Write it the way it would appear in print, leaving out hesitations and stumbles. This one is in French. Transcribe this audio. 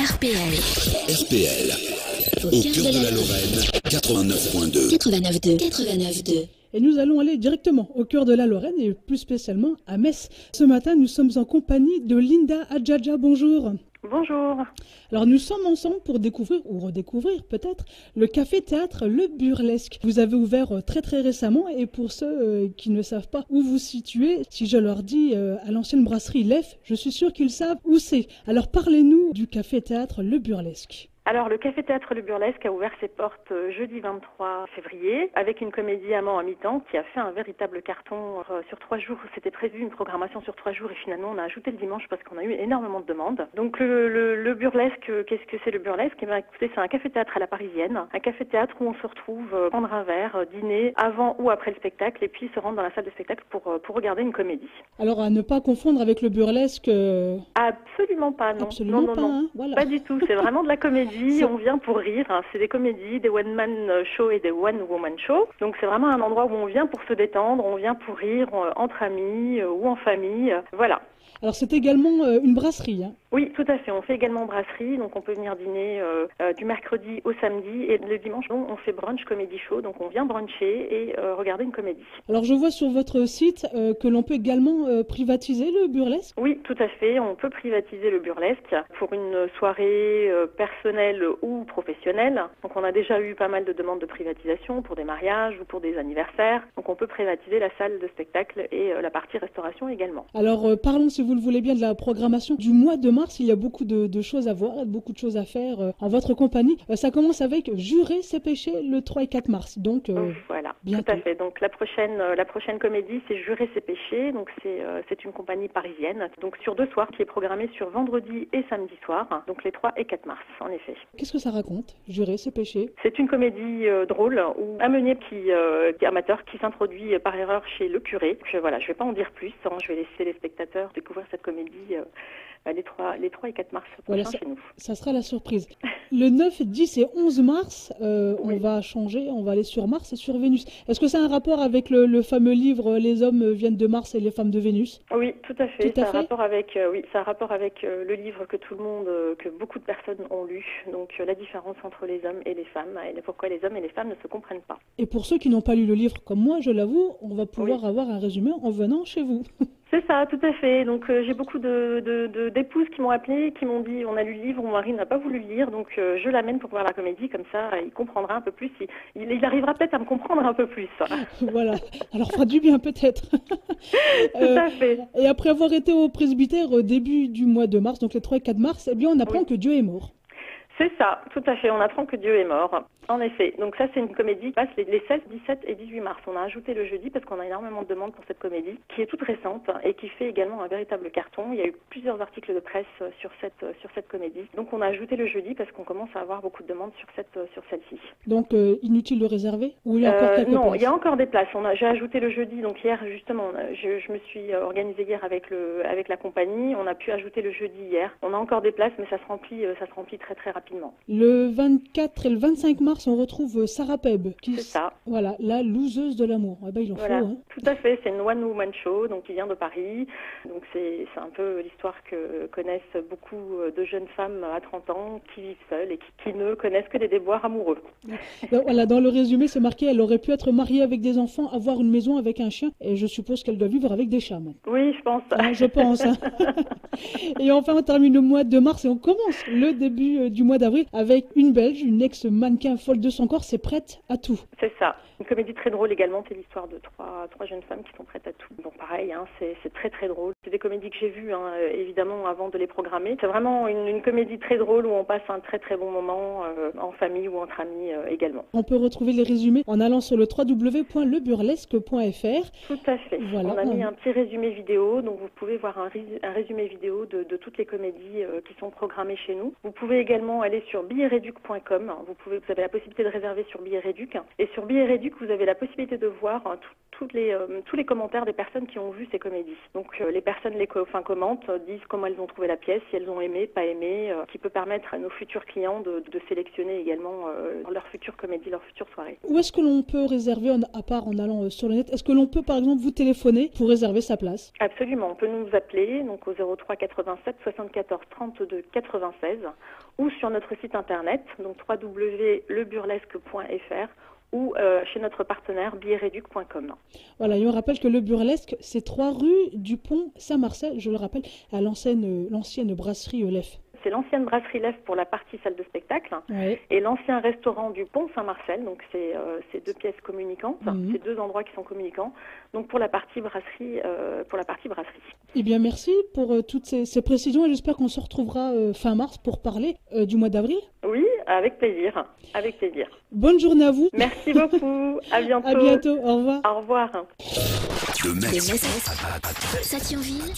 RPL. RPL. Au cœur de la Lorraine, 89.2. 89.2. Et nous allons aller directement au cœur de la Lorraine et plus spécialement à Metz. Ce matin, nous sommes en compagnie de Linda Adjaja. Bonjour. Bonjour. Alors nous sommes ensemble pour découvrir, ou redécouvrir peut-être, le café-théâtre Le Burlesque. Vous avez ouvert très récemment et pour ceux qui ne savent pas où vous situez, si je leur dis à l'ancienne brasserie Lef, je suis sûre qu'ils savent où c'est. Alors parlez-nous du café-théâtre Le Burlesque. Alors, le Café-Théâtre Le Burlesque a ouvert ses portes jeudi 23 février avec une comédie amant à mi-temps qui a fait un véritable carton sur 3 jours. C'était prévu une programmation sur 3 jours et finalement on a ajouté le dimanche parce qu'on a eu énormément de demandes. Donc le Burlesque, qu'est-ce que c'est le Burlesque? Eh bien, écoutez, c'est un café-théâtre à la parisienne. Un café-théâtre où on se retrouve, prendre un verre, dîner avant ou après le spectacle et puis se rendre dans la salle de spectacle pour regarder une comédie. Alors à ne pas confondre avec le burlesque... Absolument pas, non. Absolument non. Hein, voilà. Pas du tout, c'est vraiment de la comédie. On vient pour rire, hein. C'est des comédies, des one-man show et des one-woman show. Donc c'est vraiment un endroit où on vient pour se détendre, on vient pour rire entre amis ou en famille, voilà. Alors c'est également une brasserie, hein. Oui, tout à fait. On fait également brasserie, donc on peut venir dîner du mercredi au samedi et le dimanche, on fait brunch comédie show, donc on vient bruncher et regarder une comédie. Alors je vois sur votre site que l'on peut également privatiser le burlesque. Oui, tout à fait. On peut privatiser le burlesque pour une soirée personnelle ou professionnelle. Donc on a déjà eu pas mal de demandes de privatisation pour des mariages ou pour des anniversaires. Donc on peut privatiser la salle de spectacle et la partie restauration également. Alors parlons, si vous le voulez bien, de la programmation du mois de mars. Il y a beaucoup de choses à voir, beaucoup de choses à faire en votre compagnie. Ça commence avec Jurer ses péchés le 3 et 4 mars. Donc voilà, bientôt. Tout à fait. Donc la prochaine comédie, c'est Jurer ses péchés. Donc c'est une compagnie parisienne. Donc sur 2 soirs qui est programmée sur vendredi et samedi soir. Donc les 3 et 4 mars, en effet. Qu'est-ce que ça raconte, Jurer ses péchés? C'est une comédie drôle où un meunier qui est amateur qui s'introduit par erreur chez le curé. Je vais pas en dire plus. Je vais laisser les spectateurs découvrir cette comédie les 3 et 4 mars prochains chez nous. Ça sera la surprise. Le 9, 10 et 11 mars, oui. On va changer, on va aller sur Mars et sur Vénus. Est-ce que ça a un rapport avec le fameux livre Les hommes viennent de Mars et les femmes de Vénus? Oui, tout à fait. Ça a rapport avec le livre que que beaucoup de personnes ont lu. Donc la différence entre les hommes et les femmes et pourquoi les hommes et les femmes ne se comprennent pas. Et pour ceux qui n'ont pas lu le livre comme moi, je l'avoue, on va pouvoir avoir un résumé en venant chez vous. C'est ça, tout à fait. Donc j'ai beaucoup d'épouses qui m'ont appelé, qui m'ont dit on a lu le livre, mon mari n'a pas voulu le lire, donc je l'amène pour voir la comédie, comme ça il comprendra un peu plus, il arrivera peut-être à me comprendre un peu plus. Voilà, alors fera du bien peut-être. Tout à fait. Et après avoir été au presbytère au début du mois de mars, donc les 3 et 4 mars, eh bien on apprend que Dieu est mort. C'est ça, tout à fait. On apprend que Dieu est mort. En effet. Donc ça, c'est une comédie qui passe les 16, 17 et 18 mars. On a ajouté le jeudi parce qu'on a énormément de demandes pour cette comédie, qui est toute récente et qui fait également un véritable carton. Il y a eu plusieurs articles de presse sur cette comédie. Donc on a ajouté le jeudi parce qu'on commence à avoir beaucoup de demandes sur celle-ci. Donc inutile de réserver? Ou il y a encore quelques Non, places? il y a encore des places. J'ai ajouté le jeudi. Donc hier, justement, je me suis organisée hier avec la compagnie. On a pu ajouter le jeudi hier. On a encore des places, mais ça se remplit très rapidement. Le 24 et le 25 mars, on retrouve Sarah Peb. C'est ça. Voilà, la loseuse de l'amour. Eh ben, il en faut, hein. Tout à fait. C'est une one-woman show, donc qui vient de Paris. Donc c'est un peu l'histoire que connaissent beaucoup de jeunes femmes à 30 ans qui vivent seules et qui ne connaissent que des déboires amoureux. Voilà, dans le résumé, c'est marqué, elle aurait pu être mariée avec des enfants, avoir une maison avec un chien, et je suppose qu'elle doit vivre avec des chats. Oui, je pense. Je pense. Hein. Et enfin, on termine le mois de mars et on commence le début du mois d'avril avec une Belge, une ex-mannequin folle de son corps, c'est prête à tout. C'est ça. Une comédie très drôle également, c'est l'histoire de trois jeunes femmes qui sont prêtes à tout. Bon, pareil, hein, c'est très drôle. C'est des comédies que j'ai vues, hein, évidemment, avant de les programmer. C'est vraiment une comédie très drôle où on passe un très bon moment en famille ou entre amis également. On peut retrouver les résumés en allant sur le www.leburlesque.fr. Tout à fait. Voilà, on a mis un petit résumé vidéo, donc vous pouvez voir un résumé vidéo de toutes les comédies qui sont programmées chez nous. Vous pouvez également elle est sur billetreduc.com. Vous avez la possibilité de réserver sur Billet Réduc. Et sur Billet Réduc, vous avez la possibilité de voir tous les commentaires des personnes qui ont vu ces comédies. Donc les personnes commentent, disent comment elles ont trouvé la pièce, si elles ont aimé, pas aimé, qui peut permettre à nos futurs clients de sélectionner également leur future comédie, leur future soirée. Où est-ce que l'on peut réserver, à part en allant sur le net? Est-ce que l'on peut par exemple vous téléphoner pour réserver sa place? Absolument, on peut nous appeler donc au 03 87 74 32 96 ou sur notre site internet, donc www.leburlesque.fr ou chez notre partenaire billetreduc.com. Voilà, et on rappelle que le Burlesque, c'est 3 rue du Pont Saint-Marcel, je le rappelle, à l'ancienne brasserie Lef. C'est l'ancienne brasserie Lef pour la partie salle de spectacle et l'ancien restaurant du Pont Saint-Marcel, donc c'est 2 pièces communicantes, c'est 2 endroits qui sont communicants, donc pour la partie brasserie. Eh bien merci pour toutes ces précisions et j'espère qu'on se retrouvera fin mars pour parler du mois d'avril. Oui, avec plaisir, avec plaisir. Bonne journée à vous. Merci beaucoup, à bientôt. À bientôt, au revoir. Au revoir. De Metz à Thionville.